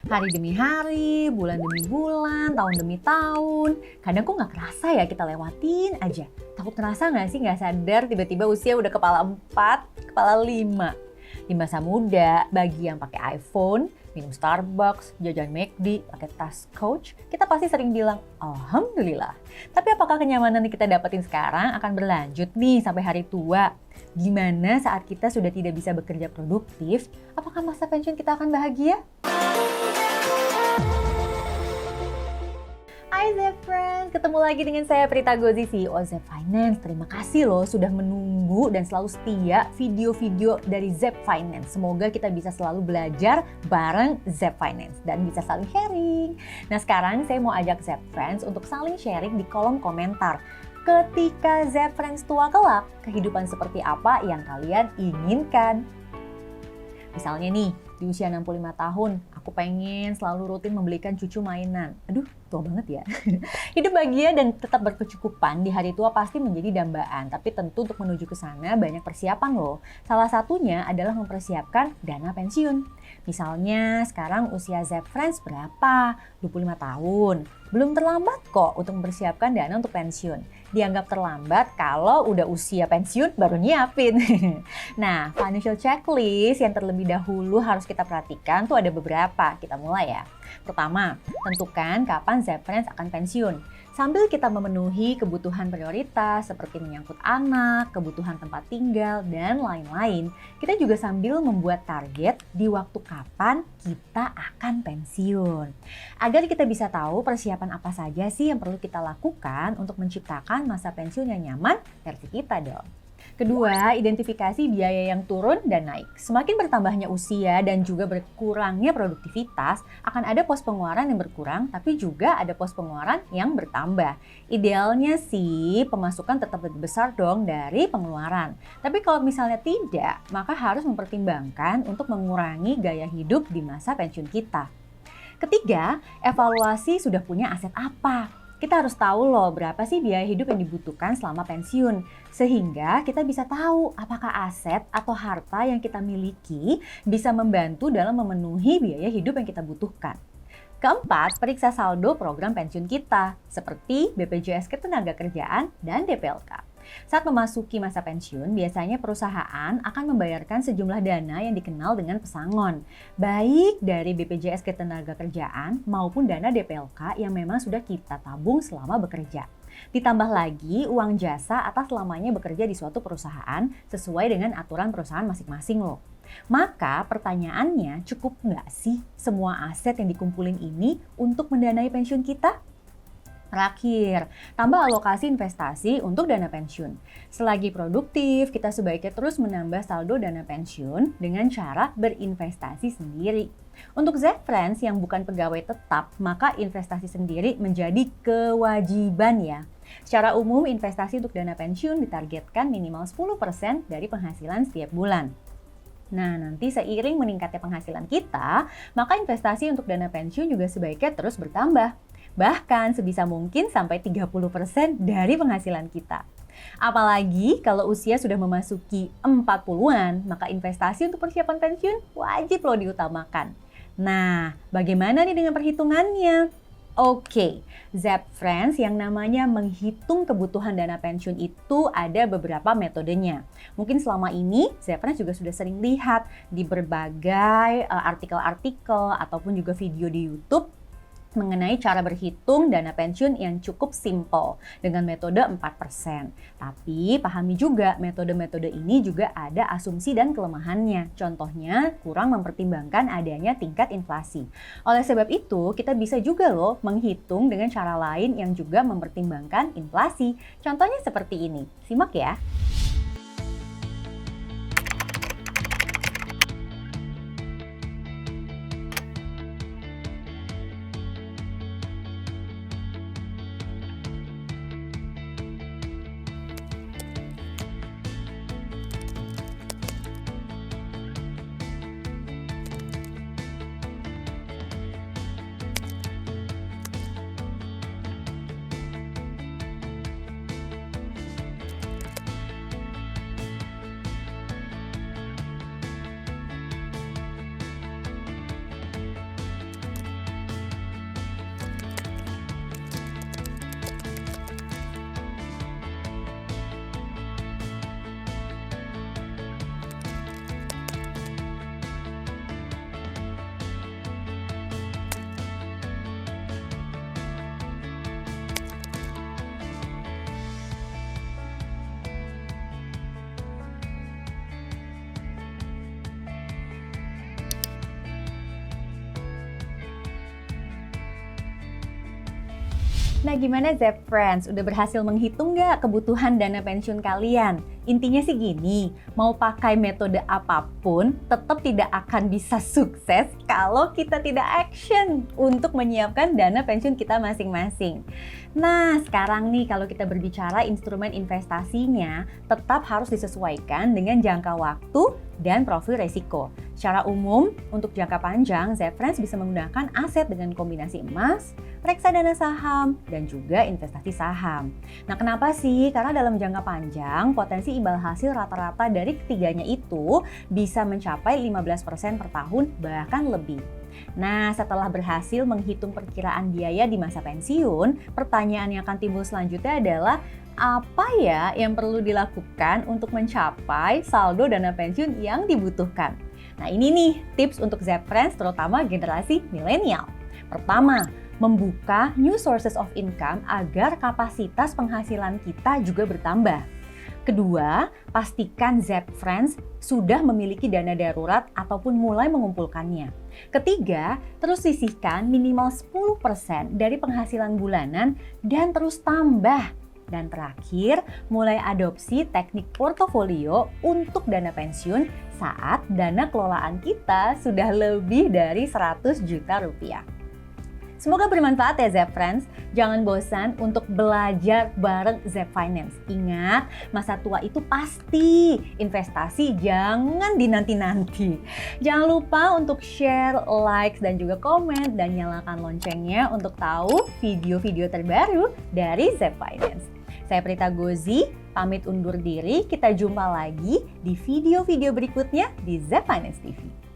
Hari demi hari, bulan demi bulan, tahun demi tahun. Kadang kok nggak kerasa ya kita lewatin aja. Takut ngerasa nggak sih nggak sadar tiba-tiba usia udah kepala 4, kepala 5. Di masa muda, bagi yang pakai iPhone, minum Starbucks, jajan McD, pakai tas Coach, kita pasti sering bilang, Alhamdulillah. Tapi apakah kenyamanan yang kita dapetin sekarang akan berlanjut nih sampai hari tua? Gimana saat kita sudah tidak bisa bekerja produktif? Apakah masa pensiun kita akan bahagia? Hai Zep Friends, ketemu lagi dengan saya Prita Gozi, CEO Zep Finance. Terima kasih loh sudah menunggu dan selalu setia video-video dari Zep Finance. Semoga kita bisa selalu belajar bareng Zep Finance dan bisa saling sharing. Nah sekarang saya mau ajak Zep Friends untuk saling sharing di kolom komentar. Ketika Zep Friends tua kelak, kehidupan seperti apa yang kalian inginkan? Misalnya nih, di usia 65 tahun, aku pengen selalu rutin membelikan cucu mainan. Aduh, tua banget ya. Hidup bahagia dan tetap berkecukupan di hari tua pasti menjadi dambaan. Tapi tentu untuk menuju ke sana banyak persiapan loh. Salah satunya adalah mempersiapkan dana pensiun. Misalnya sekarang usia Zep Friends berapa? 25 tahun. Belum terlambat kok untuk mempersiapkan dana untuk pensiun. Dianggap terlambat kalau udah usia pensiun baru nyiapin. Nah, financial checklist yang terlebih dahulu harus kita perhatikan tuh ada beberapa. Kita mulai ya. Pertama, tentukan kapan Zep Friends akan pensiun. Sambil kita memenuhi kebutuhan prioritas seperti menyangkut anak, kebutuhan tempat tinggal, dan lain-lain, kita juga sambil membuat target di waktu kapan kita akan pensiun. Agar kita bisa tahu persiapan apa saja sih yang perlu kita lakukan untuk menciptakan masa pensiun yang nyaman versi kita dong. Kedua, identifikasi biaya yang turun dan naik. Semakin bertambahnya usia dan juga berkurangnya produktivitas, akan ada pos pengeluaran yang berkurang, tapi juga ada pos pengeluaran yang bertambah. Idealnya sih pemasukan tetap lebih besar dong dari pengeluaran. Tapi kalau misalnya tidak, maka harus mempertimbangkan untuk mengurangi gaya hidup di masa pensiun kita. Ketiga, evaluasi sudah punya aset apa. Kita harus tahu loh berapa sih biaya hidup yang dibutuhkan selama pensiun. Sehingga kita bisa tahu apakah aset atau harta yang kita miliki bisa membantu dalam memenuhi biaya hidup yang kita butuhkan. Keempat, periksa saldo program pensiun kita seperti BPJS Ketenagakerjaan dan DPLK. Saat memasuki masa pensiun, biasanya perusahaan akan membayarkan sejumlah dana yang dikenal dengan pesangon, baik dari BPJS Ketenagakerjaan maupun dana DPLK yang memang sudah kita tabung selama bekerja. Ditambah lagi uang jasa atas selamanya bekerja di suatu perusahaan sesuai dengan aturan perusahaan masing-masing loh. Maka pertanyaannya, cukup nggak sih semua aset yang dikumpulin ini untuk mendanai pensiun kita? Terakhir, tambah alokasi investasi untuk dana pensiun. Selagi produktif, kita sebaiknya terus menambah saldo dana pensiun dengan cara berinvestasi sendiri. Untuk Zep Friends yang bukan pegawai tetap, maka investasi sendiri menjadi kewajiban ya. Secara umum, investasi untuk dana pensiun ditargetkan minimal 10% dari penghasilan setiap bulan. Nah, nanti seiring meningkatnya penghasilan kita, maka investasi untuk dana pensiun juga sebaiknya terus bertambah. Bahkan sebisa mungkin sampai 30% dari penghasilan kita. Apalagi kalau usia sudah memasuki 40-an, maka investasi untuk persiapan pensiun wajib loh diutamakan. Nah, bagaimana nih dengan perhitungannya? Oke, Zep Friends yang namanya menghitung kebutuhan dana pensiun itu ada beberapa metodenya. Mungkin selama ini Zep Friends juga sudah sering lihat di berbagai artikel-artikel ataupun juga video di YouTube mengenai cara berhitung dana pensiun yang cukup simple dengan metode 4%. Tapi pahami juga metode-metode ini juga ada asumsi dan kelemahannya. Contohnya kurang mempertimbangkan adanya tingkat inflasi. Oleh sebab itu, kita bisa juga loh menghitung dengan cara lain yang juga mempertimbangkan inflasi. Contohnya seperti ini. Simak ya. Nah gimana Zep Friends? Udah berhasil menghitung nggak kebutuhan dana pensiun kalian? Intinya sih gini, mau pakai metode apapun tetap tidak akan bisa sukses kalau kita tidak action untuk menyiapkan dana pensiun kita masing-masing. Nah sekarang nih kalau kita berbicara instrumen investasinya tetap harus disesuaikan dengan jangka waktu dan profil resiko. Secara umum, untuk jangka panjang, Zep Friends bisa menggunakan aset dengan kombinasi emas, reksadana saham, dan juga investasi saham. Nah, kenapa sih? Karena dalam jangka panjang, potensi imbal hasil rata-rata dari ketiganya itu bisa mencapai 15% per tahun, bahkan lebih. Nah, setelah berhasil menghitung perkiraan biaya di masa pensiun, pertanyaan yang akan timbul selanjutnya adalah apa ya yang perlu dilakukan untuk mencapai saldo dana pensiun yang dibutuhkan? Nah, ini nih tips untuk Zep Friends terutama generasi milenial. Pertama, membuka new sources of income agar kapasitas penghasilan kita juga bertambah. Kedua, pastikan Zep Friends sudah memiliki dana darurat ataupun mulai mengumpulkannya. Ketiga, terus sisihkan minimal 10% dari penghasilan bulanan dan terus tambah. Dan terakhir, mulai adopsi teknik portofolio untuk dana pensiun saat dana kelolaan kita sudah lebih dari 100 juta rupiah. Semoga bermanfaat ya Zep Friends. Jangan bosan untuk belajar bareng Zep Finance. Ingat, masa tua itu pasti. Investasi jangan dinanti-nanti. Jangan lupa untuk share, like, dan juga komen. Dan nyalakan loncengnya untuk tahu video-video terbaru dari Zep Finance. Saya Prita Gozi, pamit undur diri. Kita jumpa lagi di video-video berikutnya di Zep Finance TV.